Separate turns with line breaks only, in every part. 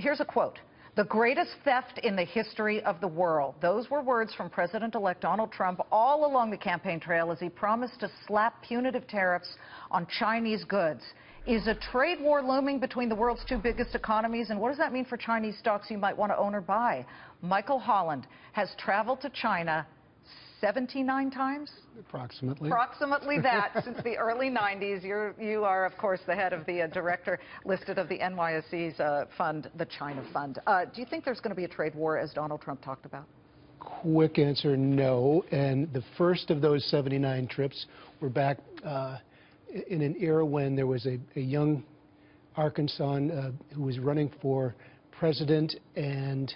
Here's a quote. "The greatest theft in the history of the world." Those were words from President-elect Donald Trump all along the campaign trail as he promised to slap punitive tariffs on Chinese goods. Is a trade war looming between the world's two biggest economies? And what does that mean for Chinese stocks you might want to own or buy? Michael Holland has traveled to China 79 times?
Approximately.
Approximately that since the early 90s. You are, of course, the head of the director listed of the NYSE's fund, the China Fund. Do you think there's going to be a trade war, as Donald Trump talked about?
Quick answer, no. And the first of those 79 trips were back in an era when there was a young Arkansan who was running for president, and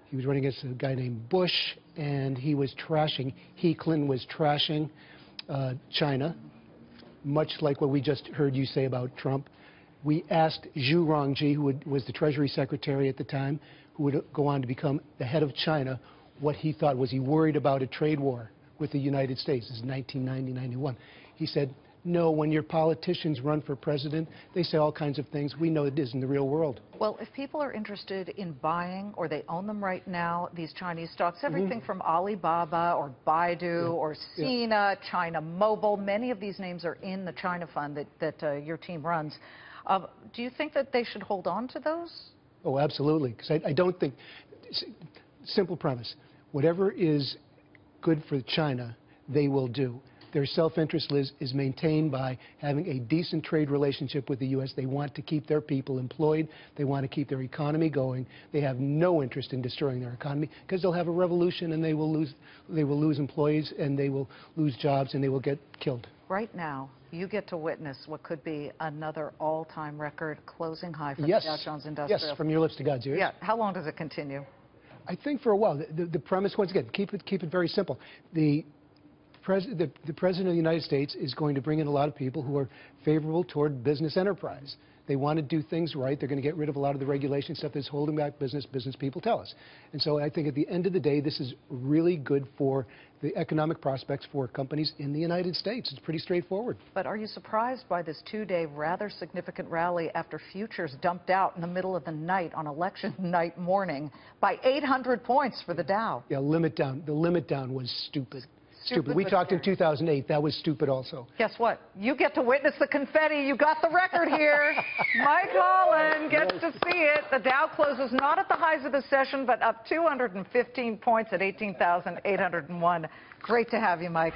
he was running against a guy named Bush, and Clinton was trashing China, much like what we just heard you say about Trump. We asked Zhu Rongji, who was the Treasury Secretary at the time, who would go on to become the head of China, what he thought. Was he worried about a trade war with the United States? This is 1990-91. He said, no, when your politicians run for president, they say all kinds of things. We know it isn't the real world.
Well, if people are interested in buying, or they own them right now, these Chinese stocks, everything from Alibaba or Baidu or Sina, China Mobile, many of these names are in the China Fund that your team runs. Do you think that they should hold on to those?
Oh, absolutely, because I don't think, simple premise, whatever is good for China, they will do. Their self-interest is maintained by having a decent trade relationship with the U.S. They want to keep their people employed. They want to keep their economy going. They have no interest in destroying their economy because they'll have a revolution and they will lose employees and they will lose jobs and they will get killed.
Right now, you get to witness what could be another all-time record closing high for the Dow Jones Industrial.
Yes, from your lips to God's ears.
Yeah. How long does it continue?
I think for a while. The premise, once again, keep it very simple. The President of the United States is going to bring in a lot of people who are favorable toward business enterprise. They want to do things right. They're going to get rid of a lot of the regulation stuff that's holding back business people tell us. And so I think at the end of the day, this is really good for the economic prospects for companies in the United States. It's pretty straightforward.
But are you surprised by this two-day rather significant rally after futures dumped out in the middle of the night on election night morning by 800 points for the Dow?
Yeah, limit down. The limit down was stupid. Stupid. We talked in 2008. That was stupid also.
Guess what? You get to witness the confetti. You got the record here. Mike Holland gets to see it. The Dow closes not at the highs of the session, but up 215 points at 18,801. Great to have you, Mike.